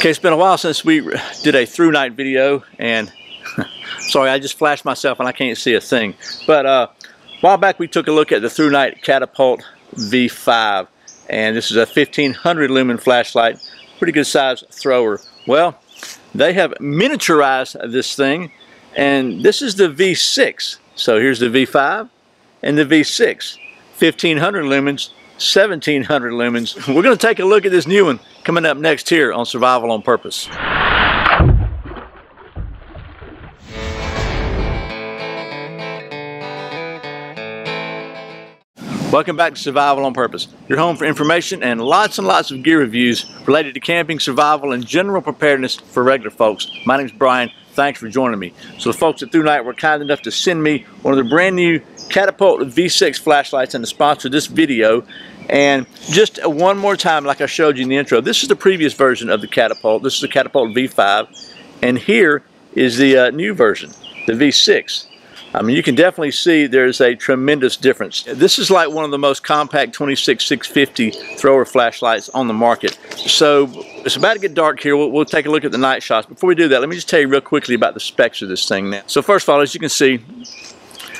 Okay, it's been a while since we did a Thrunite video, and sorry, I just flashed myself and I can't see a thing. But a while back we took a look at the Thrunite Catapult V5, and this is a 1500 lumen flashlight, pretty good size thrower. Well, they have miniaturized this thing, and this is the V6. So here's the V5 and the V6, 1500 lumens, 1700 lumens. We're going to take a look at this new one coming up next here on Survival on Purpose. Welcome back to Survival on Purpose, your home for information and lots of gear reviews related to camping, survival, and general preparedness for regular folks. My name's Brian. Thanks for joining me. So the folks at Thrunite were kind enough to send me one of the brand new Catapult V6 flashlights and to sponsor this video. And just one more time, like I showed you in the intro, this is the previous version of the Catapult. This is the Catapult V5, and here is the new version, the V6. I mean, you can definitely see there's a tremendous difference. This is like one of the most compact 26-650 thrower flashlights on the market. So it's about to get dark here. We'll take a look at the night shots. Before we do that, let me just tell you real quickly about the specs of this thing now. So first of all, as you can see,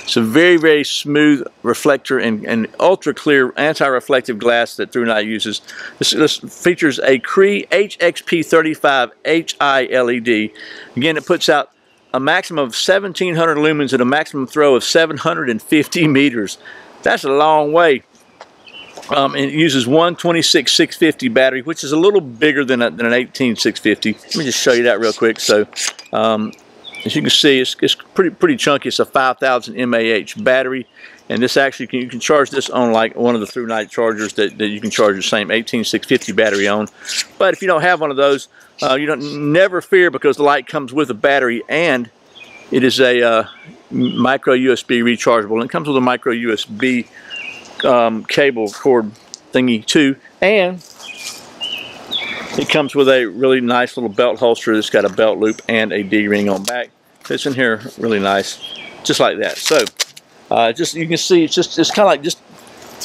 it's a very smooth reflector and ultra clear anti-reflective glass that Thrunite uses. This features a Cree HXP35 HI LED. Again, it puts out a maximum of 1700 lumens at a maximum throw of 750 meters. That's a long way. And it uses one 26-650 battery, which is a little bigger than an 18-650. Let me just show you that real quick. So, as you can see, it's pretty chunky. It's a 5000 mAh battery, and this actually you can charge this on like one of the Thrunite chargers that you can charge your same 18-650 battery on. But if you don't have one of those, you don't never fear, because the light comes with a battery, and it is a micro USB rechargeable, and it comes with a micro USB cable cord thingy too, and it comes with a really nice little belt holster that's got a belt loop and a D-ring on back. Fits in here really nice, just like that. So just you can see it's kind of like just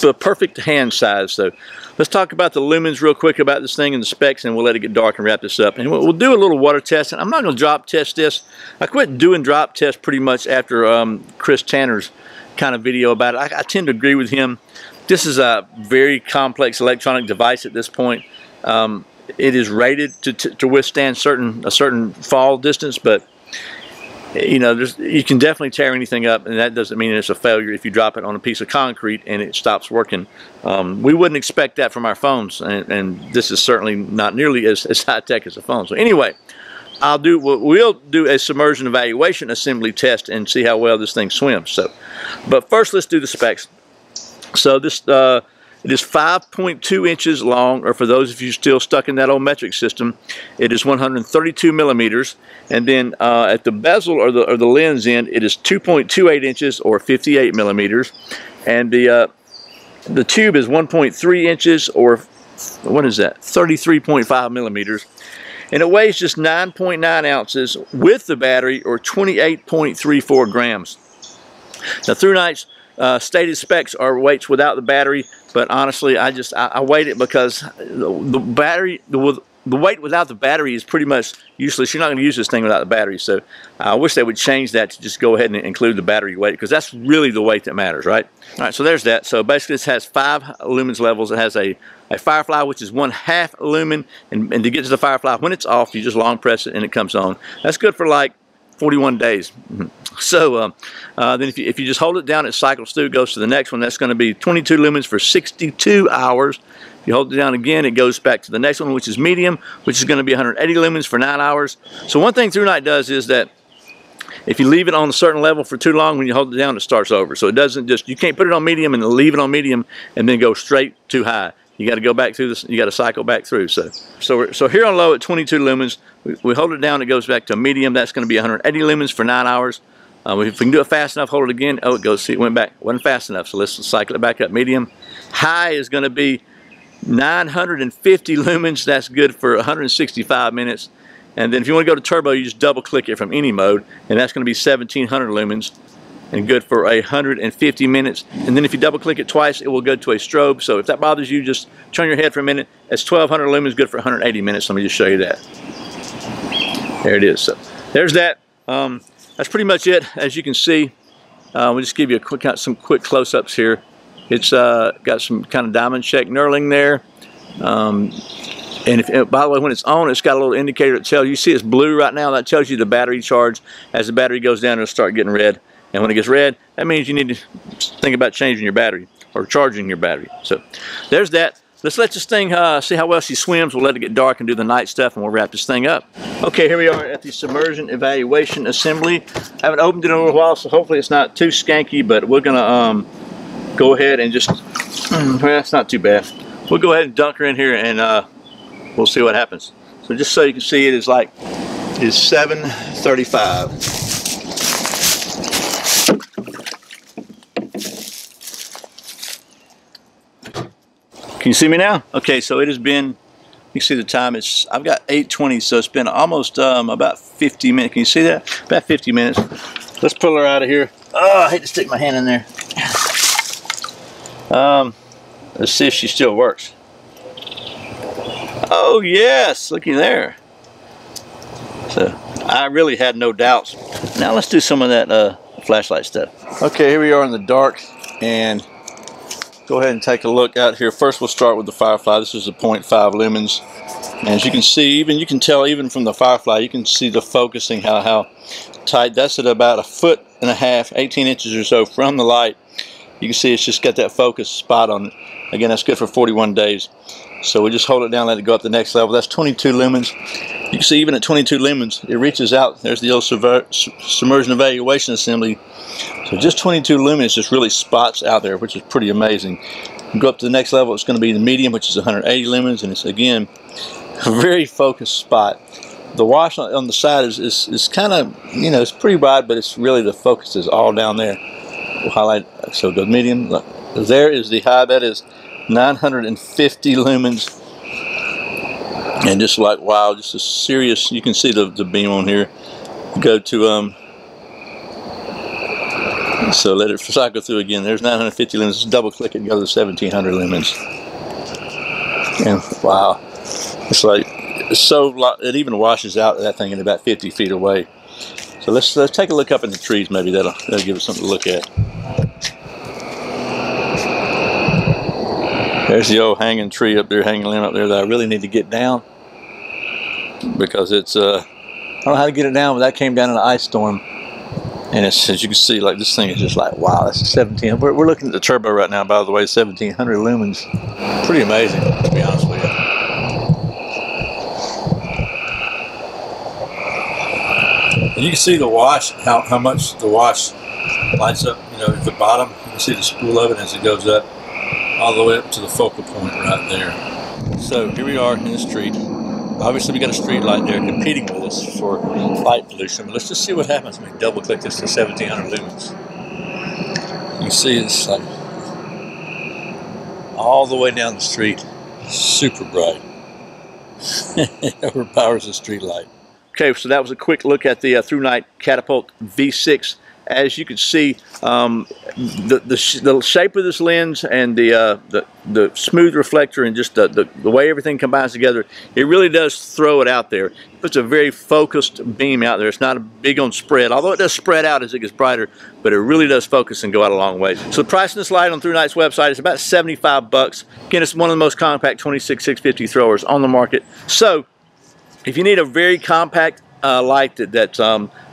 the perfect hand size. So let's talk about the lumens real quick about this thing and the specs, and we'll let it get dark and wrap this up. And we'll do a little water test. And I'm not going to drop test this. I quit doing drop tests pretty much after Chris Tanner's kind of video about it. I tend to agree with him. This is a very complex electronic device at this point. It is rated to withstand a certain fall distance, but you know, you can definitely tear anything up, and that doesn't mean it's a failure if you drop it on a piece of concrete and it stops working. We wouldn't expect that from our phones, and this is certainly not nearly as high-tech as a phone. So anyway, we'll do a submersion evaluation assembly test and see how well this thing swims. So, but first let's do the specs. So this it is 5.2 inches long, or for those of you still stuck in that old metric system, it is 132 millimeters. And then at the bezel or the lens end, it is 2.28 inches or 58 millimeters. And the tube is 1.3 inches or, what is that, 33.5 millimeters. And it weighs just 9.9 ounces with the battery, or 28.34 grams. Now Thrunite's stated specs are weights without the battery, but honestly I weighed it because the weight without the battery is pretty much useless. You're not going to use this thing without the battery, so I wish they would change that to just go ahead and include the battery weight, because that's really the weight that matters, right? Alright, so there's that. So basically this has 5 lumens levels. It has a firefly, which is 1/2 lumen, and to get to the firefly, when it's off, you just long press it and it comes on. That's good for like 41 days. So then if you just hold it down, it cycles through, goes to the next one. That's going to be 22 lumens for 62 hours. If you hold it down again, it goes back to the next one, which is medium, which is going to be 180 lumens for 9 hours. So one thing Thrunite does is that if you leave it on a certain level for too long, when you hold it down, it starts over. So it doesn't just, you can't put it on medium and then leave it on medium and then go straight too high. You got to go back through this. You got to cycle back through. So here on low at 22 lumens, we hold it down. It goes back to medium. That's going to be 180 lumens for 9 hours. If we can do it fast enough, hold it again. Oh, it goes. See, it went back. Wasn't fast enough. So let's cycle it back up. Medium. High is going to be 950 lumens. That's good for 165 minutes. And then if you want to go to turbo, you just double click it from any mode, and that's going to be 1700 lumens. and good for 150 minutes. And then if you double click it twice, it will go to a strobe. So if that bothers you, just turn your head for a minute. It's 1200 lumens, good for 180 minutes. Let me just show you that. There it is. So there's that. That's pretty much it. As you can see, we'll just give you some quick close-ups here. It's got some kind of diamond shaped knurling there. And by the way, when it's on, it's got a little indicator that tells you. See, it's blue right now. That tells you the battery charge. As the battery goes down, it'll start getting red. And when it gets red, that means you need to think about changing your battery or charging your battery. So there's that. Let's let this thing see how well she swims. We'll let it get dark and do the night stuff, and we'll wrap this thing up. Okay, here we are at the submersion evaluation assembly. I haven't opened it in a little while, so hopefully it's not too skanky, but we're gonna go ahead and just, well, it's not too bad. We'll go ahead and dunk her in here, and we'll see what happens. So just so you can see, it is 7:35. Can you see me now? Okay, so it has been, you see the time, I've got 8:20, so it's been almost about 50 minutes. Can you see that? About 50 minutes. Let's pull her out of here. Oh, I hate to stick my hand in there. Let's see if she still works. Oh yes, looky there. So I really had no doubts. Now let's do some of that flashlight stuff. Okay, here we are in the dark, and go ahead and take a look out here. First we'll start with the Firefly. This is a 0.5 lumens. And as you can see, you can tell even from the Firefly, you can see the focusing, how tight. That's at about 1.5 feet, 18 inches or so from the light. You can see it's just got that focus spot on it. Again, that's good for 41 days. So we just hold it down, let it go up the next level. That's 22 lumens. You can see even at 22 lumens, it reaches out. There's the old submersion evaluation assembly. So just 22 lumens just really spots out there, which is pretty amazing. You go up to the next level, it's going to be the medium, which is 180 lumens, and it's again a very focused spot. The wash on the side is kind of, you know, it's pretty bright, but it's really, the focus is all down there. We'll highlight, so the medium, there is the high, that is 950 lumens. And just like, wow, just a serious, you can see the beam on here. Go to, so let it cycle through again. There's 950 lumens. Just double click it and go to 1700 lumens. And wow, it's like, it's so, it even washes out that thing in about 50 feet away. So let's take a look up in the trees. Maybe that'll give us something to look at. There's the old hanging tree up there, hanging limb up there that I really need to get down, because it's I don't know how to get it down, but that came down in an ice storm, and it's, as you can see, like, this thing is just like, wow, that's 17. We're looking at the turbo right now, by the way, 1700 lumens. Pretty amazing, to be honest with you. And you can see the wash, how much the wash lights up, you know, at the bottom. You can see the spool of it as it goes up, all the way up to the focal point right there. So here we are in the street. Obviously we got a street light there competing with us for light pollution, but let's just see what happens when we double click this to 1700 lumens. You can see it's like all the way down the street, super bright. It overpowers the street light. Okay, so that was a quick look at the Thrunite Catapult V6. As you can see, the shape of this lens and the smooth reflector and just the way everything combines together, it really does throw it out there. It puts a very focused beam out there. It's not big on spread, although it does spread out as it gets brighter, but it really does focus and go out a long way. So the price of this light on Thrunite's website is about 75 bucks. Again, it's one of the most compact 26-650 throwers on the market. So if you need a very compact light that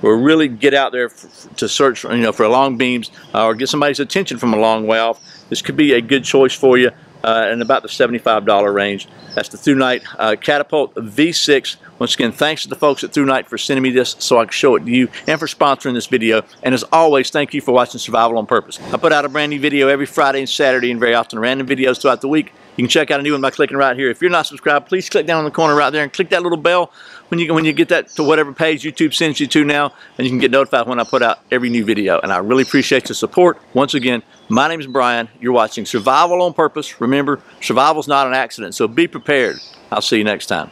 will really get out there to search for, for long beams, or get somebody's attention from a long way off, this could be a good choice for you, in about the $75 range. That's the Thrunite Catapult V6. Once again, thanks to the folks at Thrunite for sending me this so I can show it to you, and for sponsoring this video. And as always, thank you for watching Survival on Purpose. I put out a brand new video every Friday and Saturday, and very often random videos throughout the week. You can check out a new one by clicking right here. If you're not subscribed, please click down in the corner right there and click that little bell when you get that to whatever page YouTube sends you to now, and you can get notified when I put out every new video. And I really appreciate the support. Once again, my name is Brian. You're watching Survival on Purpose. Remember, survival's not an accident, so be prepared. I'll see you next time.